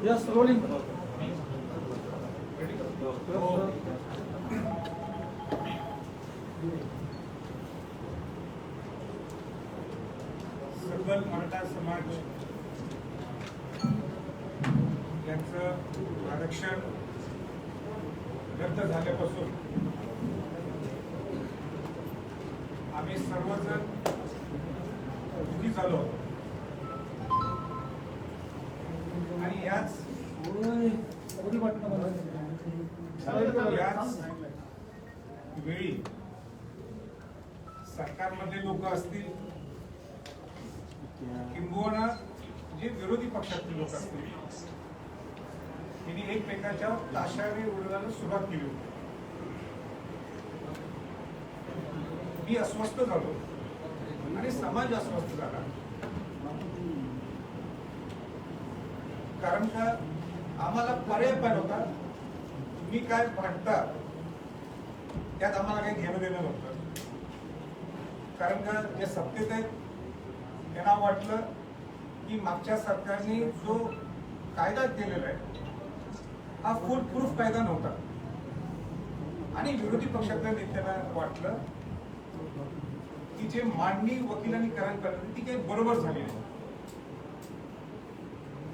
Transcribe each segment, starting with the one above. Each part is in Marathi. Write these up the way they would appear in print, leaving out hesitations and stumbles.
Yes, rolling. सकल मराठा समाज यांचं आरक्षण रद्द झाल्यापासून आम्ही सर्वजण दुःखी झालो आणि याच वेळी सरकारमधले लोक असतील किंबहुना जे विरोधी पक्षातील लोक असतील त्यांनी एकमेकांच्या ताशाने उडवायला सुरुवात केली होती. मी अस्वस्थ झालो आणि समाज अस्वस्थ झाला. कारण का आम्हाला पर्याय पाहिजे होता. तुम्ही काय भांडता त्यात आम्हाला काही घेणं देणं नव्हतं. कारण का जे सत्तेत आहेत त्यांना वाटलं की मागच्या सरकारने जो कायदा केलेला आहे हा फुल प्रूफ कायदा नव्हता आणि विरोधी पक्षातल्या नेत्यांना वाटलं की जे मांडणी वकिलांनी करायला पाहिजे ती काही बरोबर झाली नाही.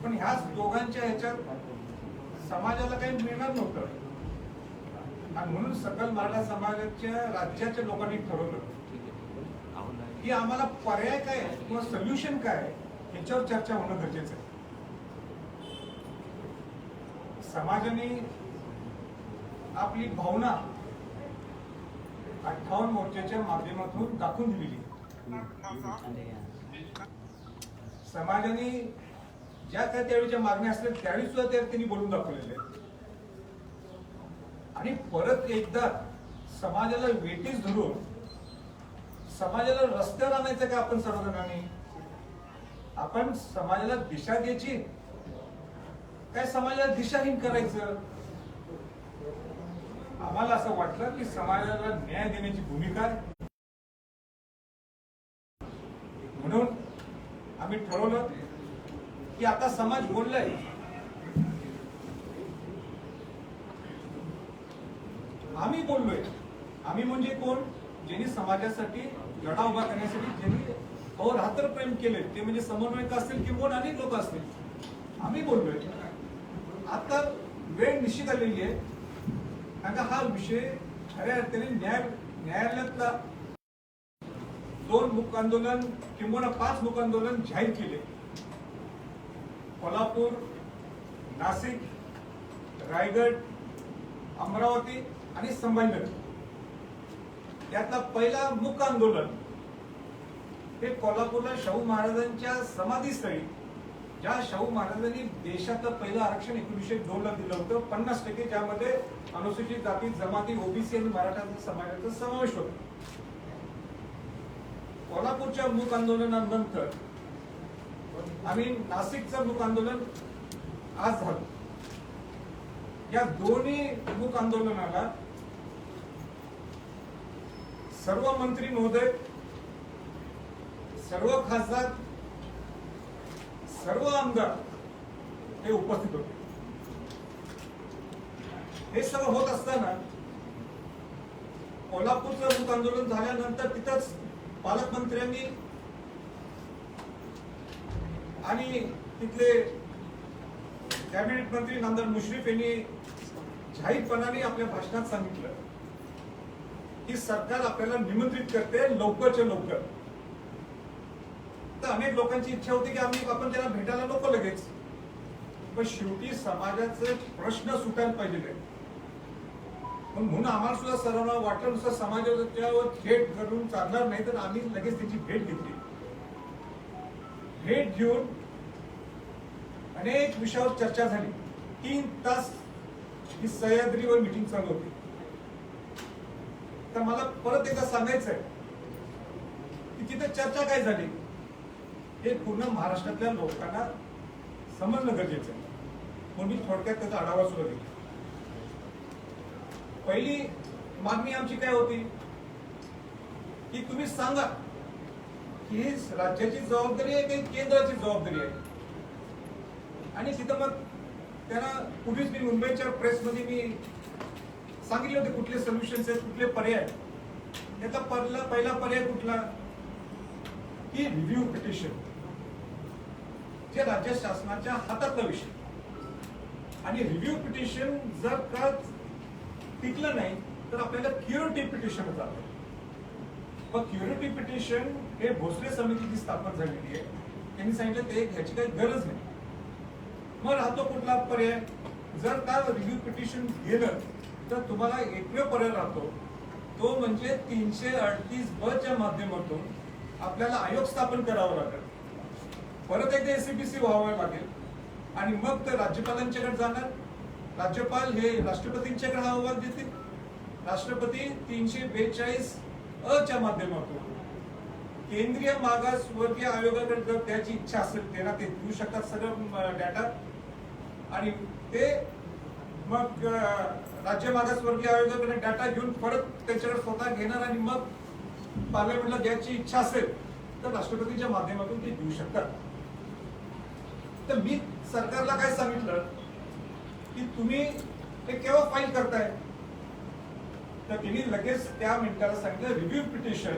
पण ह्याच दोघांच्या ह्याच्यात समाजाला काही मिळणार नव्हतं आणि म्हणून सकल मराठा समाजाच्या राज्याच्या लोकांनी ठरवलं की आम्हाला पर्याय काय किंवा सोल्युशन काय याच्यावर चर्चा होणं गरजेचं आहे. समाजाने आपली भावना 58 मोर्चाच्या माध्यमातून दाखवून दिलेली. समाजाने ज्या काय त्यावेळीच्या मागण्या असल्या त्यावेळी सुद्धा त्यांनी बोलून दाखवलेले आणि परत एकदा समाजाला वेटीस धरून समाजाला रस्त्यावर आणायचं का आपण सर्वजणांनी? आपण समाजाला दिशा द्यायची काय समाजाला दिशाहीन करायचं? आम्हाला असं वाटलं की समाजाला न्याय देण्याची भूमिका म्हणून आम्ही ठरवलं की आता समाज बोललाय आम्ही बोललोय. आम्ही म्हणजे कोण? ज्यांनी समाजासाठी लढा उभा करण्यासाठी ज्यांनी अहोरात्र प्रेम केले ते म्हणजे समन्वयक असतील किंवा अनेक लोक असतील. आम्ही बोललोय. आता वेळ निश्चित आलेली आहे कारण का हा विषय खऱ्या अर्थाने न्यायालयातला 2 मूक आंदोलन किंवा 5 मूक आंदोलन जाहीर केले. कोल्हापूर, नाशिक, रायगड, अमरावती आणि संभाजीनगर यातला पहिला मूक आंदोलन हे कोल्हापूरला शाहू महाराजांच्या समाधीस्थळी ज्या शाहू महाराजांनी देशातलं पहिलं आरक्षण 1902 ला दिलं होतं 50%, ज्यामध्ये अनुसूचित जाती जमाती ओबीसी आणि मराठा समाजाचा समावेश होता. कोल्हापूरच्या मूक आंदोलनानंतर आम्ही नाशिकचं मूक आंदोलन आज झालं. या दोन्ही मूक आंदोलनाला सर्व मंत्री महोदय, सर्व खासदार, सर्व आमदार हे उपस्थित होते. हे सगळं होत असताना कोल्हापूरचं मूक आंदोलन झाल्यानंतर तिथंच पालकमंत्र्यांनी आणि तिथले कॅबिनेट मंत्री नामदार मुश्रीफ यांनी जाहीरपणाने आपल्या भाषणात सांगितलं की सरकार आपल्याला निमंत्रित करते लवकरच्या लवकर. तर अनेक लोकांची इच्छा होती की आपण त्याला भेटायला नको लगेच, पण शेवटी समाजाचे प्रश्न सुटायला पाहिजे. म्हणून आम्हाला सुद्धा सर्वांना वाटलं नुसतं समाजावर थेट करून चालणार नाही, तर आम्ही लगेच त्याची भेट घेतली. भेट घेऊन अनेक विषयावर चर्चा झाली. 3 तास ही सह्याद्रीवर मीटिंग चालू होती. तर मला परत एकदा सांगायचं आहे की तिथे चर्चा काय झाली. हे पूर्ण महाराष्ट्रातल्या लोकांना समजणं गरजेचं आहे. म्हणून मी थोडक्यात त्याचा आढावा सुद्धा दिला. पहिली मागणी आमची काय होती की तुम्ही सांगा की ही राज्याची जबाबदारी आहे की केंद्राची जबाबदारी आहे. आणि तिथं मग त्यांना पूर्वीच मी मुंबईच्या प्रेसमध्ये मी सांगितले होते कुठले सोल्युशन्स आहेत, कुठले पर्याय आहेत. त्याचा पहिला पर्याय कुठला की रिव्ह्यू पिटिशन, जे राज्य शासनाच्या हातातला विषय. आणि रिव्ह्यू पिटिशन जर का टिकलं नाही तर आपल्याला क्युरेटिव्ह पिटिशन जातं. मग क्युरेटिव्ह पिटिशन हे भोसले समितीची स्थापना झालेली आहे. त्यांनी सांगितलं ते ह्याची काही गरज नाही. मग राहतो कुठला पर्याय, जर का रिव्ह्यू पिटिशन गेलं तर तुम्हाला एकमेव पर्याय राहतो, तो म्हणजे 338 च्या माध्यमातून आपल्याला आयोग स्थापन करावा लागेल, परत एकदा एससीपीसी व्हावं लागेल आणि मग ते राज्यपालांच्याकडे जाणार. राज्यपाल हे राष्ट्रपतींच्याकडे हा अहवाल देतील. राष्ट्रपती 342 च्या माध्यमातून केंद्रीय मागासवर्गीय आयोगाकडे जर त्याची इच्छा असेल त्यांना ते देऊ शकतात सगळं डाटा. आणि ते मग राज्य मागासवर्गीय आयोगाकडे डाटा घेऊन परत त्याच्याकडे स्वतः घेणार आणि मग पार्लमेंटला द्यायची इच्छा असेल तर राष्ट्रपतीच्या माध्यमातून ते देऊ शकतात. तर मी सरकारला काय सांगितलं की तुम्ही ते केव्हा फाईल करताय, तर त्यांनी लगेच त्या मिनिटाला सांगितलं रिव्ह्यू पिटिशन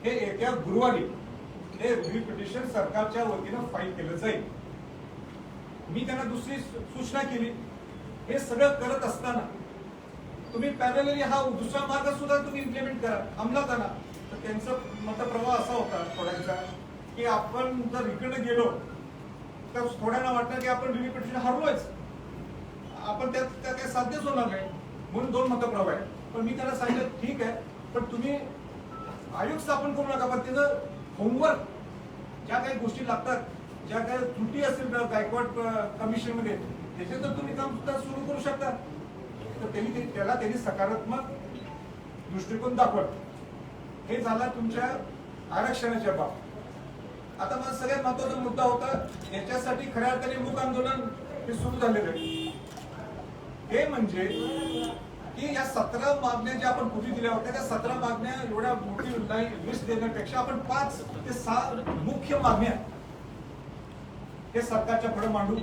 हे येत्या गुरुवारी हे रिव्ह्यू पिटिशन सरकारच्या वतीनं फाईल केलं जाईल. मी त्यांना दुसरी सूचना केली, हे सगळं करत असताना तुम्ही पॅरलली हा दुसरा मार्ग सुद्धा तुम्ही इम्प्लिमेंट करा, अंमलात आणा. तर त्यांचा मतप्रवाह असा होता थोड्यांचा की आपण जर इकडे गेलो तर थोड्यांना वाटतं की आपण रिव्ह्यू पिटिशन हरलोयच, आपण त्यात काही साध्यच होणार नाही, म्हणून 2 मतप्रवाह आहे. पण मी त्यांना सांगितलं ठीक आहे, पण तुम्ही आयोग स्थापन करू नका, पण त्याचं होमवर्क ज्या काही गोष्टी लागतात, ज्या काही त्रुटी असतील गायकवाड कमिशन मध्ये त्याचे तर तुम्ही काम सुद्धा सुरू करू शकता. तर त्यांनी सकारात्मक दृष्टिकोन दाखवला. हे झाला तुमच्या आरक्षणाच्या बाबत. आता मला सगळ्यात महत्वाचा मुद्दा होता, याच्यासाठी खऱ्या अर्थाने मूक आंदोलन हे सुरू झालेलं आहे. हे म्हणजे की या 17 मागण्या ज्या आपण पूर्वी दिल्या होत्या त्या 17 मागण्या एवढ्या मोठी लिस्ट देण्यापेक्षा आपण 5 ते 6 मुख्य मागण्या हे सरकारच्या पुढे मांडू,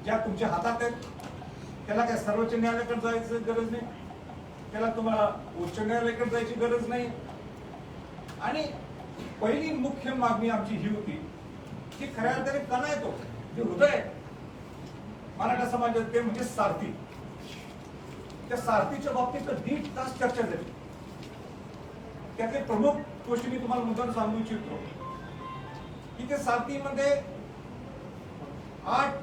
ज्या तुमच्या हातात आहेत. त्याला काय सर्वोच्च न्यायालयाकडे जायची गरज नाही, त्याला तुम्हाला उच्च न्यायालयाकडे जायची गरज नाही. आणि पहिली मुख्य मागणी आमची ही होती की खऱ्या अर्थाने कणा येतो जे हृदय मराठा समाजात ते म्हणजे सारथी. त्या सारथीच्या बाबतीत 1.5 तास चर्चा झाली. त्यातले प्रमुख गोष्टी मी तुम्हाला मुद्दाम सांगू इच्छितो की त्या सारथीमध्ये 8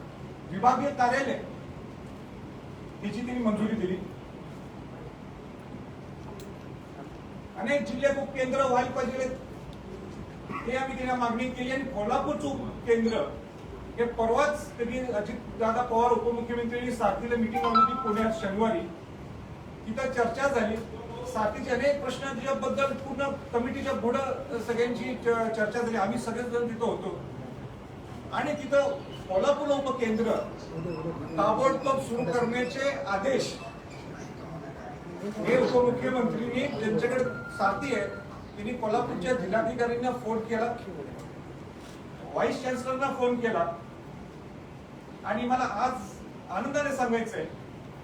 विभागीय कार्यालय याची त्यांनी मंजुरी दिली. अनेक जिल्ह्यात उपकेंद्र व्हायला पाहिजे हे आम्ही त्यांना मागणी केली. आणि कोल्हापूरचं उपकेंद्र हे परवाच कधी अजितदादा पवार उपमुख्यमंत्र्यांनी सारथीला मिटिंग लावली होती पुण्यात शनिवारी. तिथं चर्चा झाली. सारथीचे अनेक प्रश्नांबद्दल पूर्ण कमिटीच्या पुढे सगळ्यांची चर्चा झाली. आम्ही सगळेजण तिथं होतो. आणि तिथं कोल्हापूर उपकेंद्र ताबडतोब सुरू करण्याचे आदेश हे उपमुख्यमंत्र्यांनी ज्यांच्याकडे सारथी आहे त्यांनी कोल्हापूरच्या जिल्हाधिकाऱ्यांना फोन केला, व्हाईस चान्सलरना फोन केला. आणि मला आज आनंदाने सांगायचं आहे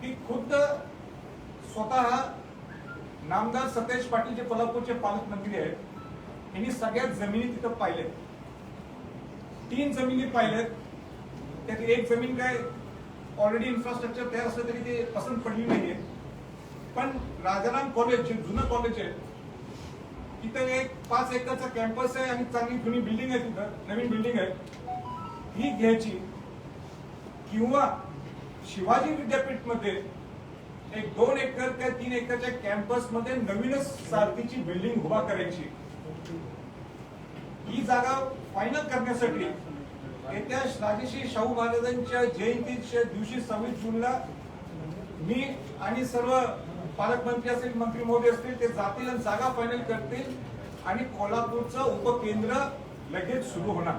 की खुद्द स्वतः नामदार सतेज पाटील जे कोल्हापूरचे पालकमंत्री आहेत यांनी सगळ्यात जमिनी तिथं पाहिल्यात. 3 जमिनी पाहिल्यात. त्यात एक जमीन काय ऑलरेडी इन्फ्रास्ट्रक्चर तयार असलं तरी ते पसंत पडली नाहीये. पण राजाराम कॉलेज जे जुनं कॉलेज आहे तिथं एक 5 एकरचा कॅम्पस आहे आणि चांगली जुनी बिल्डिंग आहे, तिथं नवीन बिल्डिंग आहे, ही घ्यायची. किंवा शिवाजी विद्यापीठ मध्ये एक 2 एकर त्या 3 एकरच्या कॅम्पस मध्ये नवीनच सारथीची बिल्डिंग उभा करायची. ही जागा फायनल करण्यासाठी येत्या राजर्षी शाहू महाराजांच्या जयंतीच्या दिवशी 26 जूनला मी आणि सर्व पालकमंत्री असतील, मंत्री महोदय असतील, ते जातील आणि जागा फायनल करतील. आणि कोल्हापूरचं उपकेंद्र लगेच सुरू होणार.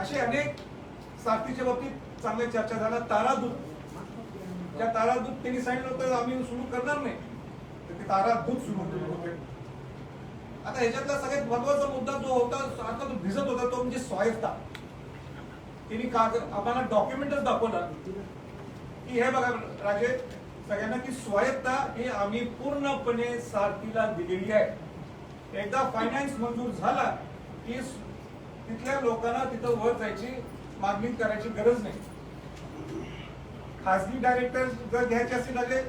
असे अनेक सारथीच्या बाबतीत चांगल्या चर्चा झाल्या. तारादूत, ज्या तारादूत त्यांनी सांगितलं होतं आम्ही सुरू करणार नाही, तर ते तारादूत सुरू होते. आता ह्याच्यातला सगळ्यात महत्वाचा मुद्दा जो होता, आता तो भिजत होता, तो म्हणजे स्वायत्तता. त्यांनी आम्हाला डॉक्युमेंटच दाखवलं की हे बघा राजे सगळ्यांना की स्वायत्तता ही आम्ही पूर्णपणे सारथीला दिलेली आहे. एकदा फायनान्स मंजूर झाला की तिथल्या लोकांना तिथं वर जायची मागणी करायची गरज नाही. खासगी डायरेक्टर जर घ्यायचे असतील राजे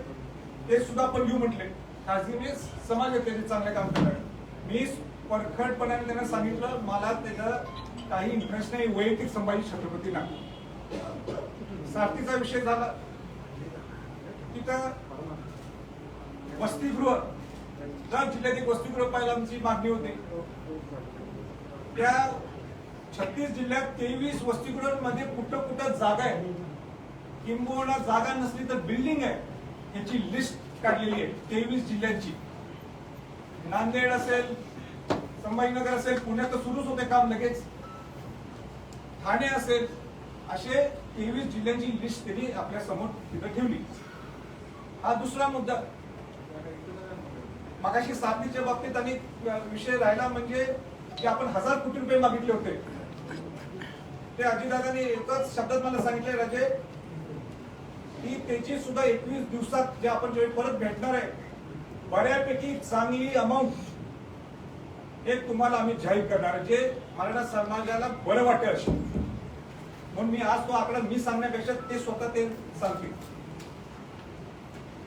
ते सुद्धा पण घेऊ म्हटले. खासगी म्हणजे समाज ते चांगले काम करतात. मी परखडपणाने त्यांना सांगितलं मला त्याचा काही इंटरेस्ट नाही, वैयक्तिक संभाजी छत्रपतीला. सारथीचा विषय झाला, तिथं वसतिगृह, जर जिल्ह्यात एक वसतिगृह पाहिलं आमची मागणी होती. त्या 36 जिल्ह्यात 23 वसतिगृहांमध्ये कुठं कुठं जागा आहे, किंबहुना जागा नसली तर बिल्डिंग आहे, याची लिस्ट काढलेली आहे 23 जिल्ह्यांची. नांदेड असेल, संभाजीनगर असेल, पुण्यात तर सुरूच होते काम लगेच, ठाणे असेल, असे 23 जिल्ह्यांची लिस्ट त्यांनी आपल्या समोर तिथं ठेवली. हा दुसरा मुद्दा. मगाशी सारथीच्या बाबतीत अनेक विषय राहिला म्हणजे की आपण 1000 कोटी रुपये मागितले होते. ते अजितदादांनी एकच शब्दात मला सांगितले राजे की त्याची सुद्धा 21 दिवसात जे आपण जे परत भेटणार आहे बऱ्यापैकी चांगली अमाऊंट हे तुम्हाला आम्ही जाहीर करणार आहे, जे मराठा समाजाला बरं वाटेल अशी. म्हणून मी आज तो आकडा मी सांगण्यापेक्षा ते स्वतः ते सांगतील.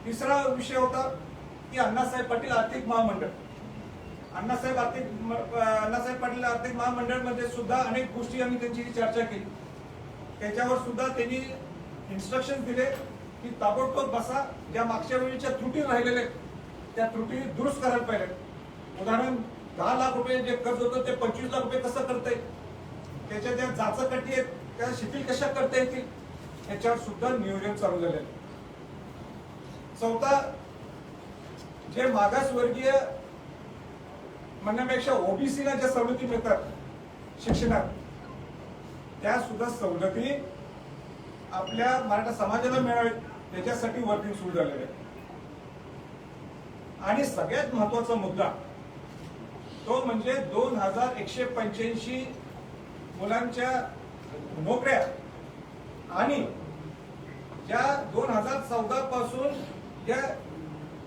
तिसरा विषय होता की अण्णासाहेब पाटील आर्थिक महामंडळ. अण्णासाहेब पाटील आर्थिक महामंडळ मध्ये सुद्धा अनेक गोष्टी आम्ही त्यांची चर्चा केली. त्याच्यावर सुद्धा त्यांनी इन्स्ट्रक्शन दिले की ताबडतोब बसा, ज्या मागच्या वेळीच्या त्रुटी राहिलेल्या त्या त्रुटी दुरुस्त करायला पाहिजे. उदाहरण 10 लाख रुपये जे कर्ज होतं ते 25 लाख रुपये कसं करता येईल, त्याच्या ज्या जाचकटी आहेत त्या शिथिल कशा करता येतील याच्यावर सुद्धा नियोजन चालू झाले. चौथा, जे मागासवर्गीय म्हणण्यापेक्षा ओबीसीला ज्या सवलती मिळतात शिक्षणात, त्या सुद्धा सवलती आपल्या मराठा समाजाला मिळावेत त्याच्यासाठी वर्किंग सुरू झालेलं आहे. आणि सगळ्यात महत्वाचा मुद्दा तो म्हणजे 2185 मुलांच्या नोकऱ्या आणि ज्या 2014 पासून ज्या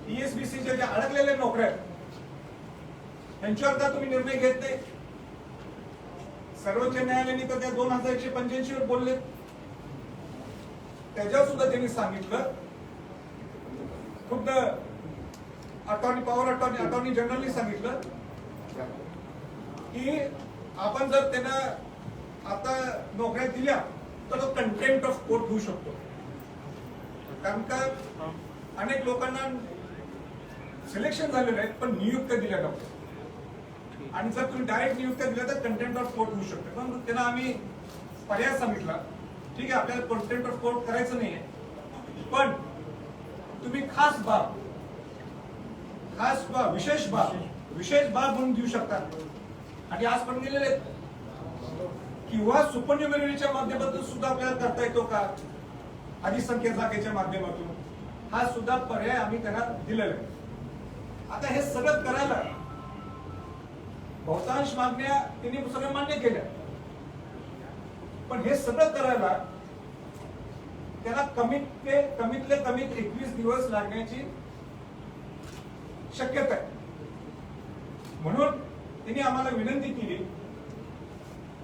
ESBCच्या ज्या अडकलेल्या नोकऱ्या त्यांच्यावर का तुम्ही निर्णय घेत नाही. सर्वोच्च न्यायालयाने तर त्या 2185 वर बोलले. त्याच्यावर सुद्धा त्यांनी सांगितलं, खुद्द अटॉर्नी जनरलनी सांगितलं की आपण जर त्यांना आता नोकऱ्या दिल्या तर तो कंटेम्प्ट ऑफ कोर्ट होऊ शकतो. कारण का अनेक लोकांना सिलेक्शन झालेलं आहे पण नियुक्त्या दिल्या नव्हत्या, आणि जर तुम्ही डायरेक्ट नियुक्त्या दिल्या तर कंटेम्प्ट ऑफ कोर्ट होऊ शकते. पण त्यांना आम्ही पर्याय सांगितला, ठीक आहे आपल्याला कंटेम्प्ट ऑफ कोर्ट करायचं नाहीये, पण तुम्ही खास बाब विशेष बाब म्हणून देऊ शकता. आणि आज पण गेलेले किंवा सुपरन्युमरीच्या माध्यमातून सुद्धा आपल्याला करता येतो का, अधिसंख्य जागेच्या माध्यमातून, हा सुद्धा पर्याय आम्ही त्यांना दिलेला आहे. आता हे सगळं करायला बहुतांश मागण्या त्यांनी सगळ्या मान्य केल्या, पण हे सगळं करायला त्याला कमीतले कमीत 21 दिवस लागण्याची शक्यता आहे. म्हणून त्यांनी आम्हाला विनंती केली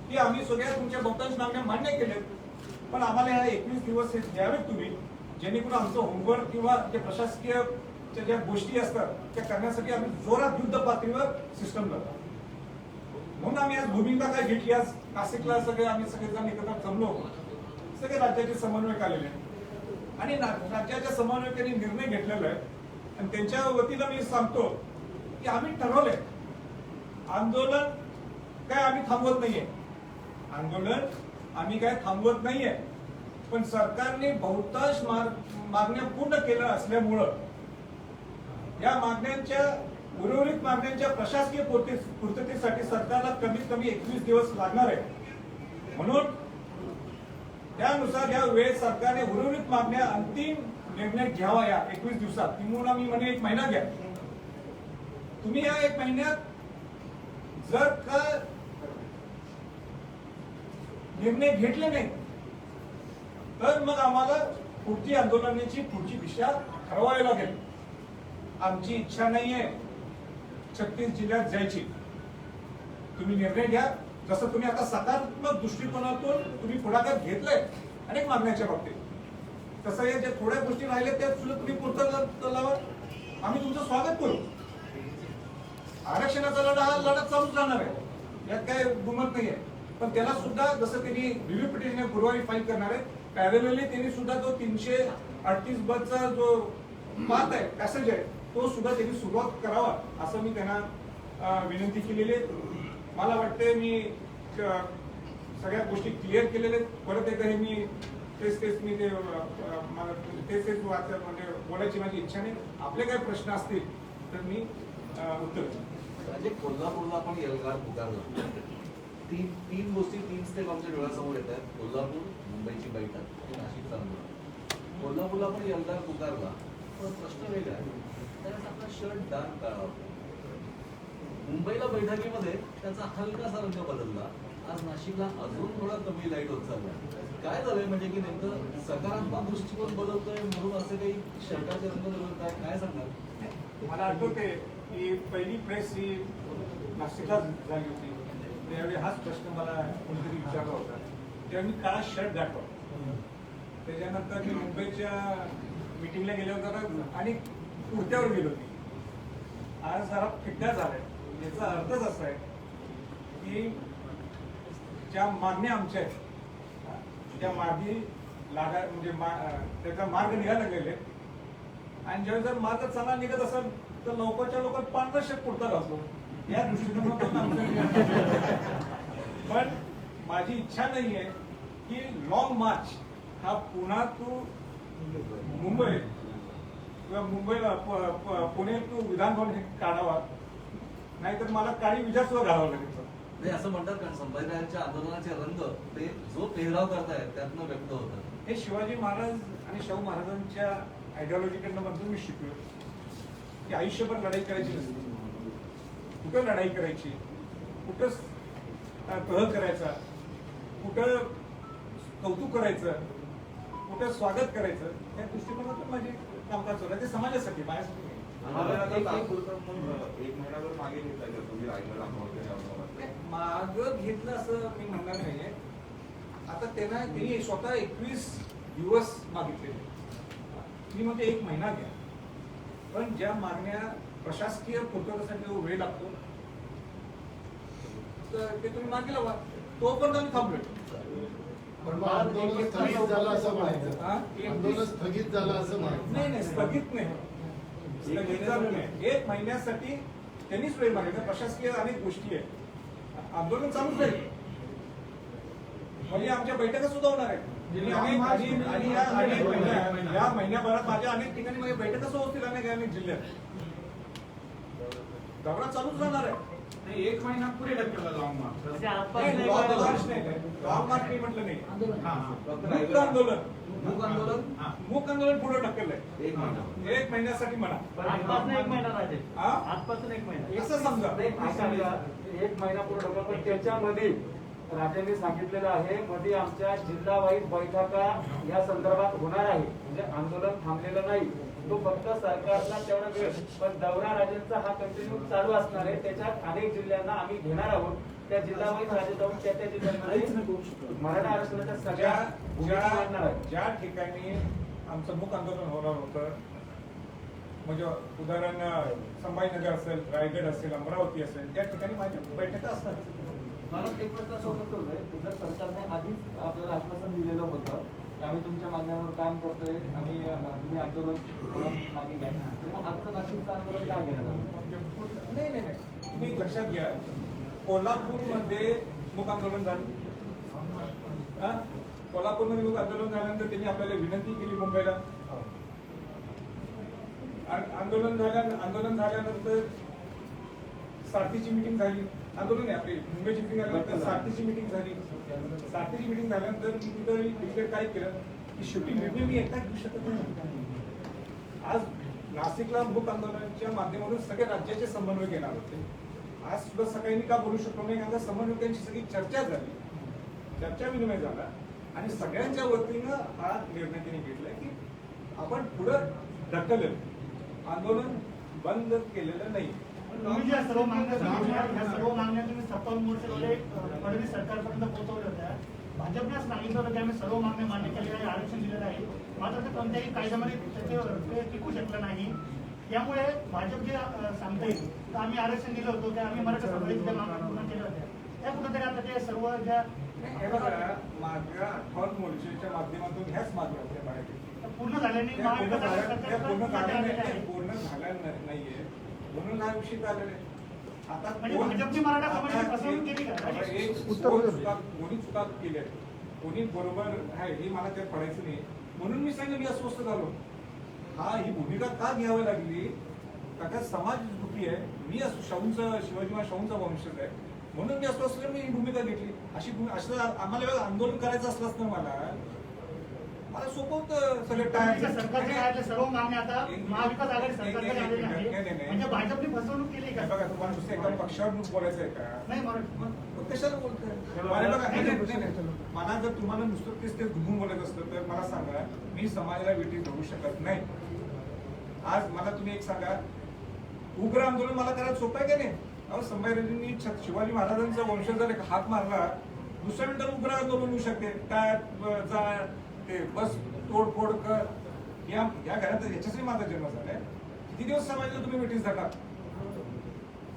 की आम्ही सगळ्या तुमच्या बहुतांश मागण्या मान्य केल्यात, पण आम्हाला ह्या 21 दिवस हे द्यावेत तुम्ही, जेणेकरून आमचं होमवर्क किंवा जे प्रशासकीय ज्या गोष्टी असतात त्या करण्यासाठी आम्ही जोरात युद्ध पातळीवर सिस्टम करतो. म्हणून आम्ही आज भूमिका काय घेतली, आज नाशिकला आम्ही सगळेजण एकत्र जमलो, सगळे राज्याचे समन्वयक आलेले आणि राज्याच्या समन्वयकांनी निर्णय घेतलेला आहे. आणि त्यांच्या वतीनं मी सांगतो की आम्ही ठरवलंय आंदोलन काय आम्ही थांबवत नाहीये, पण सरकारने बहुतांश मागण्या पूर्ण केल्या असल्यामुळं या मागण्यांच्या उर्वरित मागण्यांच्या प्रशासकीय पूर्ततेसाठी सरकारला कमीत कमी 21 दिवस लागणार आहे. म्हणून त्यानुसार या वेळेत सरकारने उर्वरित मागण्या अंतिम निर्णय घ्यावा. या 21 दिवसात किंवा मी म्हणे 1 महिना घ्या. तुम्ही या 1 महिन्यात जर का निर्णय घेतले नाही तर मग आम्हाला पुढची आंदोलनाची पुढची दिशा ठरवावी लागेल. आमची इच्छा नाहीये 36 जिल्ह्यात जायची. तुम्ही निर्णय घ्या. जसं तुम्ही आता सकारात्मक दृष्टिकोनातून तुम्ही पुढाकार घेतलाय अनेक मागण्याच्या बाबतीत, तसं हे जे थोड्या गोष्टी राहिल्या त्या सुद्धा तुम्ही पूर्ततेला आम्ही तुमचं स्वागत करू. आरक्षणाचा लढा हा लढा चालूच राहणार आहे, यात काय दुमत नाहीये. पण त्याला सुद्धा जसं त्यांनी रिव्ह्यू पिटिशन गुरुवारी फाईल करणार आहे, पॅरलली त्यांनी सुद्धा तो 338 बसचा जो पाथ आहे, पॅसेज आहे, तो सुद्धा त्यांनी सुरुवात करावा असं मी त्यांना विनंती केलेली आहे. मला वाटते मी सगळ्या गोष्टी क्लिअर केलेल्या आहेत. परत एकदा हे मी तेच मी ते म्हणजे बोलायची माझी इच्छा नाही. आपले काही प्रश्न असतील तर मी उत्तर म्हणजे कोल्हापूरला पण एल्गार पुकारला. तीन गोष्टी 3 स्टेप आमच्या डोळ्यासमोर येत आहेत. कोल्हापूर, मुंबईची बैठक, नाशिकचा आंदोलन. कोल्हापूरला पण एल्गार पुकारला, पण प्रश्न वेगळा आहे. त्यावेळेस आपला शर्ट दान काढा होता. मुंबईला बैठकीमध्ये त्याचा हलकासा रंग बदलला. आज नाशिकला अजून थोडा कमी लाईट होत चालला. काय झालंय म्हणजे की नेमकं सकारात्मक दृष्टिकोन बदलतोय म्हणून असं काही शर्टाचे रंग बदलत आहे, काय सांगणार? मला आठवते की पहिली प्रेस ही नाशिकला झाली होती. त्यावेळी हाच प्रश्न मला कोणतरी विचारला होता. तेव्हा मी काळा शर्ट दाखवला. त्याच्यानंतर मी मुंबईच्या मिटिंगला गेलो होतो आणि कुर्त्यावर गेलो होती. आज जरा फिट्टा झालाय. याचा अर्थच असा आहे की ज्या मागण्या आमच्या आहेत त्या मार्गी लागा म्हणजे त्याचा मार्ग निघायला गेले. आणि ज्यावेळी जर मार्ग चांगला निघत असेल तर लवकरच्या लवकर 15 शर्ट कुर्ता घालतो या दृष्टीकोनातून पण माझी इच्छा नाहीये की लॉंग मार्च हा पुन्हा टू मुंबई किंवा मुंबईला पुणे टू विधानभवन काढावा, नाहीतर मला काळी विजा सुद्धा घालावं लागेल. नाही असं म्हणतात कारण संभाजीराजांच्या आंदोलनाचे रंग ते जो पेहराव करतायत त्यातनं व्यक्त होतात. हे शिवाजी महाराज आणि शाहू महाराजांच्या आयडिओलॉजीकडनं मधून मी शिकलो की आयुष्यभर लढाई करायची नसते. कुठं लढाई करायची, कुठं तह करायचा, कुठं कौतुक करायचं, कुठं स्वागत करायचं, या दृष्टिकोनातून माझे कामकाज चालू आहे. ते समाजासाठी माझ्यासाठी नाही. मागं घेतलं असं मी म्हणणार नाहीये. आता त्यांनी स्वतः 21 दिवस मागितलेले. मी म्हणजे 1 महिना घ्या. पण ज्या मागण्या प्रशासकीय पूर्ततेसाठी जो वेळ लागतो तर ते तुम्ही मागे लावा. तो पण आम्ही थांबलोय. आंदोलन स्थगित झालं असं म्हणायचं. आंदोलन स्थगित झालं असं म्हणायचं. नाही, स्थगित नाही, स्थगित झालं नाही. 1 महिन्यासाठी त्यांनीच वेळ मागितला. प्रशासकीय अनेक गोष्टी आहेत. आंदोलन चालूच राहील. म्हणजे आमच्या बैठका सुद्धा होणार आहेत. या महिन्याभरात माझ्या अनेक ठिकाणी माझ्या बैठका सुद्धा होतील अनेक जिल्ह्यात. दौरा चालूच राहणार आहे. 1 महिना पुढे ढकलला लॉंग मार्च. लॉंग मार्च मी म्हटलं नाही. मूक आंदोलन पुढे ढकललंय 1 महिन्यासाठी म्हणा. आजपासून 1 महिना राहते. आजपासून 1 महिना असं समजा. 1 महिना पूर्ण होता. पण त्याच्यामध्ये राजांनी सांगितलेलं आहे मध्ये आमच्या जिल्हा वाईज बैठका या संदर्भात होणार आहे. म्हणजे आंदोलन थांबलेलं नाही. तो फक्त सरकारला तेवढा वेळ, पण दौरा राजांचा हा कंटिन्यू चालू असणार आहे. त्याच्यात अनेक जिल्ह्यांना आम्ही घेणार आहोत. त्या जिल्हा वाईज राजे जाऊन त्या जिल्ह्यांमध्ये मराठा आरक्षणाच्या सगळ्या ज्या ठिकाणी आमचं मुक आंदोलन होणार होतं, म्हणजे उदाहरण संभाजीनगर असेल, रायगड असेल, अमरावती असेल, त्या ठिकाणी माझ्या बैठका असतात. मला एक प्रश्न असं होतोय, जर सरकारने आधीच आपल्याला आश्वासन दिलेलं होतं आम्ही तुमच्या मागण्यावर काम करतोय आणि तुम्ही आंदोलन मागे घ्या, मग आजचं नाशिकचं आंदोलन काय घेणार? नाही, तुम्ही लक्षात घ्या, कोल्हापूरमध्ये मुक आंदोलन झालं. कोल्हापूरमध्ये मुक आंदोलन झाल्यानंतर त्यांनी आपल्याला विनंती केली मुंबईला आंदोलन झाल्यानंतर सारथीची मिटिंग झाली. आंदोलन आहे आपली मुंबईची मिटिंग झाल्यानंतर सारथीची मिटिंग झाली. सारथीची मिटिंग झाल्यानंतर मी तिथं डिक्लेअर काय केलं की शेवटी निर्णय मी एकटा घेऊ शकत नाही. आज नाशिकला मूक आंदोलनाच्या माध्यमातून सगळ्या राज्याचे समन्वय घेणार होते. आज सुद्धा सकाळी मी का बोलू शकलो नाही, कारण समन्वयकांची सगळी चर्चा झाली, चर्चा विनिमय झाला आणि सगळ्यांच्या वतीनं हा निर्णय त्यांनी घेतलाय की आपण पुढं ढकललं, आंदोलन बंद केलेलं नाही. तुम्ही ज्या सर्व मागण्या सांगितल्या, या सर्व मागण्या तुम्ही 57 मोर्चेद्वारे फडणवीस सरकारपर्यंत पोहोचवल्या होत्या. भाजपने सांगितलं होतं की आम्ही सर्व मागण्या मान्य केलेल्या आहे, आरक्षण दिलेलं आहे, मात्र ते कोणत्याही कायद्यामध्ये त्याचे टिकू शकलं नाही. यामुळे भाजप जे सांगता येईल तर आम्ही आरक्षण दिलं होतं की आम्ही मराठा समाजाच्या मागण्या पूर्ण केल्या होत्या, त्या कुठेतरी आता ते सर्व ज्या हे बघा, मागण्या 58 मोर्चाच्या माध्यमातून ह्याच मागण्या होत्या बाहेर पूर्ण झाल्याने पूर्ण झाल्या नाहीये म्हणून हा विषय आलेला आहे. आता म्हणजे भाजपची मराठा समाजाची फसवणूक केली का? कोणी चुका केल्या, कोणी बरोबर आहे हे मला त्यात पडायचं नाही. म्हणून मी सांगितलं मी अस्वस्थ झालो. ही भूमिका का घ्यावी लागली, का समाज दुखी आहे, मी शिवाजी महाराज शाहूंचा वंशज आहे म्हणून मी अस्वस्थ मी ही भूमिका घेतली. असं आम्हाला आंदोलन करायचं असलंच ना मला सोपं होतं सगळं सरकारच्या सर्व मागण्या आता महाविकास आघाडी सरकारकडे आलेल्या आहेत. म्हणजे भाजपने फसवणूक केली का? बघा, तुम्हाला नुसतं एका पक्षावर बोलायचं आहे का? नाही, मग कशाला बोलतोय? मला जर तुम्हाला नुसतं तेच घुमून बोलायचं असतं तर मला सांगा, मी समाजाला वेठी धरू शकत नाही. आज मला तुम्ही एक सांगा, उग्र आंदोलन मला करायला सोपं आहे का नाही? अहो, संभाजीराजांनी शिवाजी महाराजांचा वंशजाला हात मारला, दुसऱ्या मिनिटात उग्र आंदोलन होऊ शकते. काय ते बस तोडफोड कर, या घरात याच्यासाठी माझा जन्म झालाय. किती दिवस समाजाला तुम्ही वेठीस धरणार?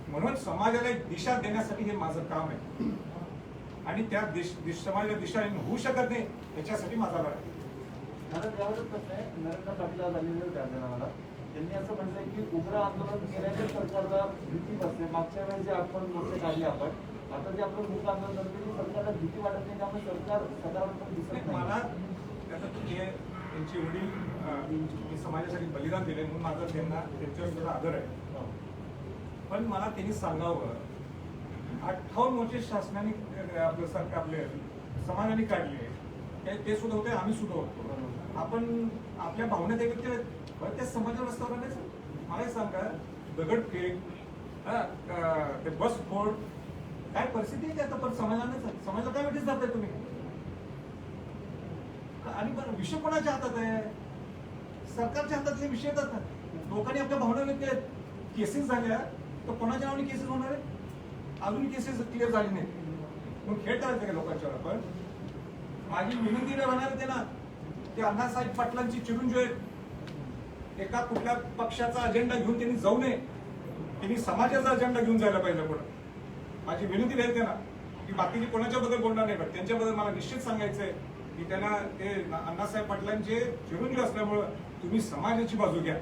म्हणून समाजाला एक दिशा देण्यासाठी हे माझं काम आहे आणि त्या समाजाला दिशा होऊ शकत नाही याच्यासाठी माझा लढा आहे. त्यावरच कसं आहे, नरेंद्र पाटील आज आलेले होते आपल्याला, त्यांनी असं म्हटलंय की उग्र आंदोलन केल्याने सरकारला भीती बसते. मागच्या वेळेस जे आपण मोर्चे काढले आपण, आता जे आपण मूक आंदोलन करतो सरकारला भीती वाटत नाही, त्यामुळे सरकार सकारात्मक दिसत नाही. मला त्याचा त्यांचे वडील समाजासाठी बलिदान दिले म्हणून माझा त्यांना त्यांच्यावर थोडा आदर आहे. पण मला त्यांनी सांगावं, 58 मोर्चे शासनाने आपले समाजाने काढले, ते सुद्धा होते, आम्ही सुद्धा होतो. आपण आपल्या भावना त्या व्यक्ती आहेत, त्या समाजावर रस्त्यावर आणायचं. मला सांगा, दगडफेक, ते बस फोड, काय परिस्थिती आहे की आता पण समाजाला काय वेठीस जाताय तुम्ही? आणि विषय कोणाच्या हातात आहे? सरकारच्या हातातले विषय येतात. लोकांनी आपल्या भावना व्यक्त केल्या, केसेस झाल्या तर कोणाच्या नावाने केसेस होणार आहे? अजून केसेस क्लिअर झाली नाही. मग खेळ करायचं का लोकांच्यावर? आपण माझी विनंती राहणार ते ना, ते अण्णासाहेब पाटलांची चिरंजीव आहेत. एका कुठल्या पक्षाचा अजेंडा घेऊन त्यांनी जाऊ नये, त्यांनी समाजाचा अजेंडा घेऊन जायला पाहिजे. पुढे माझी विनंती राहील त्यांना की बाकीचे कोणाच्या बद्दल बोलणार नाही, पण त्यांच्याबद्दल मला निश्चित सांगायचंय की त्यांना ते अण्णासाहेब पाटलांचे चिरंजीव असल्यामुळं तुम्ही समाजाची बाजू घ्या.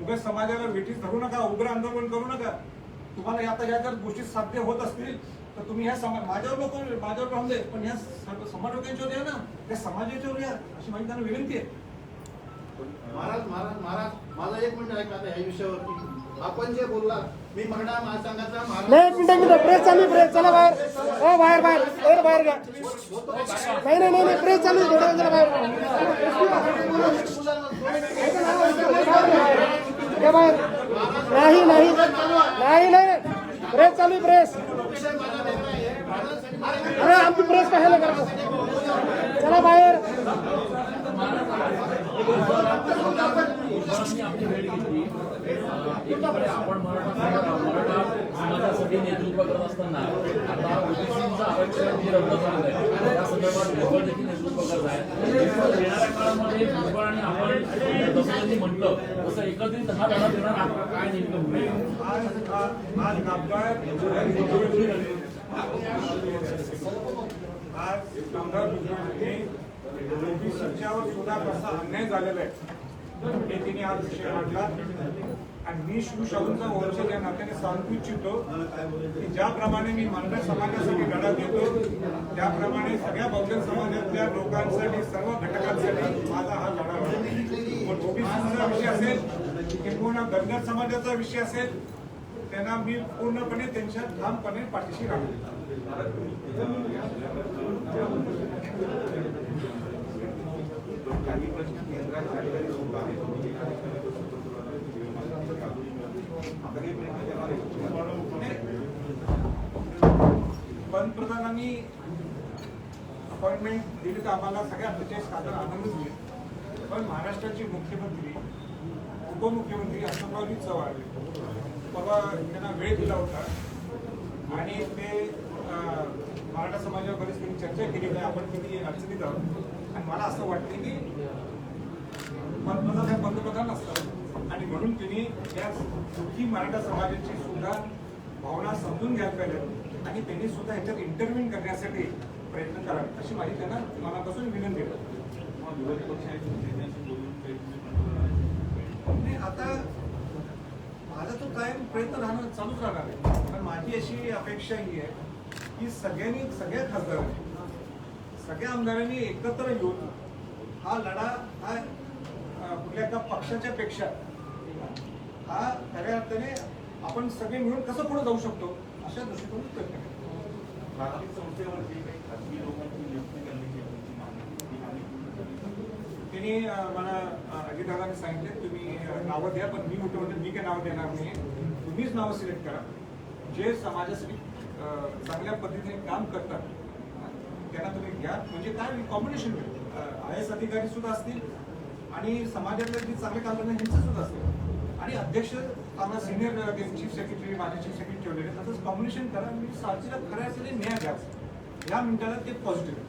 उगाच समाजाला वेठीस धरू नका, उग्र आंदोलन करू नका. तुम्हाला आता ह्या जर गोष्टी साध्य होत असतील तर तुम्ही ह्या माझ्यावर राहून दे, पण ह्या समाज लोकांच्यावर या ना, त्या समाजाच्यावर या, अशी माझी त्यांना विनंती आहे. महाराज माझा एक मिनिट ऐका आता ह्या विषयावरती. आपण जे बोलला, मी मराठा महासंघाचा प्रेस चालू, प्रेस चला बाहेर, ओ बाहेर बाहेर घ्या. नाही प्रेस चालू, चला बाहेर नाही प्रेस चालू, प्रेस. अरे आमची प्रेस कशाला करतो? चला बाहेर. एकीकडे आपण मराठा समाजासाठी नेतृत्व करत असताना आता ओबीसीचं आरक्षण जे रद्द झालेलं आहे त्या संदर्भात भुजबळ देखील नेतृत्व करत आहे. येणाऱ्या काळामध्ये भुजबळ आणि आपण जसं त्यांनी म्हटलं तसं एकत्रित हा लढा देणार काय नेमकं ओबीसीच्यावर सुद्धा कसा अन्याय झालेला आहे हे तिने हा विषय मांडला. आणि मी शिवशाहूंचा वंशज या नात्याने सांगू इच्छितो की ज्याप्रमाणे मी मराठा समाजासाठी लढा देतो त्याप्रमाणे सगळ्या बहुजन समाजातल्या लोकांसाठी, सर्व घटकांसाठी माझा हा लढा होता. ओबीसीचा विषय असेल किंवा धनगर समाजाचा विषय असेल त्यांना मी पूर्णपणे त्यांच्या ठामपणे पाठीशी राहतो. काही प्रश्न केंद्रात झालेले लोक आहेत. पंतप्रधानांनी अपॉइंटमेंट दिली तर आम्हाला सगळ्या त्याचे साधारण आनंदच मिळेल. पण महाराष्ट्राचे मुख्यमंत्री उपमुख्यमंत्री अशोकरावजी चव्हाण परवा त्यांना वेळ दिला होता आणि ते मराठा समाजावर बरीच त्यांनी चर्चा केली आहे. आपण किती अडचणीत आहोत आणि मला असं वाटतं की पंतप्रधान हे पंतप्रधान असतात आणि म्हणून त्यांनी या दुःखी मराठा समाजाची सुद्धा भावना समजून घ्यायला पाहिजे आणि त्यांनी सुद्धा ह्याच्यात इंटरव्ह्यू करण्यासाठी प्रयत्न करावे अशी माझी त्यांना मनापासून विनंती आहे. आता माझा तो कायम प्रयत्न राहणं चालूच राहणार आहे. पण माझी अशी अपेक्षा ही आहे की सगळ्या खासदारांनी सगळ्या आमदारांनी एकत्र येऊन हा लढा हा कुठल्या एका पक्षाच्या पेक्षा हा खऱ्या अर्थाने आपण सगळे मिळून कसं पुढे जाऊ शकतो अशा दृष्टीकोनातून प्रयत्न केला. प्राथमिक संस्थेवरती काही खासगी लोकांची नियुक्ती करण्याची त्यांनी मला अजितदादांनी सांगितले तुम्ही नावं द्या, पण मी मोठं म्हणजे मी काय नावं देणार नाही, तुम्हीच नावं सिलेक्ट करा जे समाजासाठी चांगल्या पद्धतीने काम करतात त्यांना तुम्ही घ्या. म्हणजे काय कॉम्बिनेशन मिळेल. IAS अधिकारी सुद्धा असतील आणि समाजातले जे चांगले काम करणार ह्यांचे सुद्धा असतील आणि अध्यक्ष आम्हाला सिनियर चीफ सेक्रेटरी माझे चीफ सेक्रेटरी ठेवलेले तसंच कॉम्बिनेशन करा. मी सारखीला खऱ्या अर्थाने न्याय द्या. या मिनिटाला ते पॉझिटिव्ह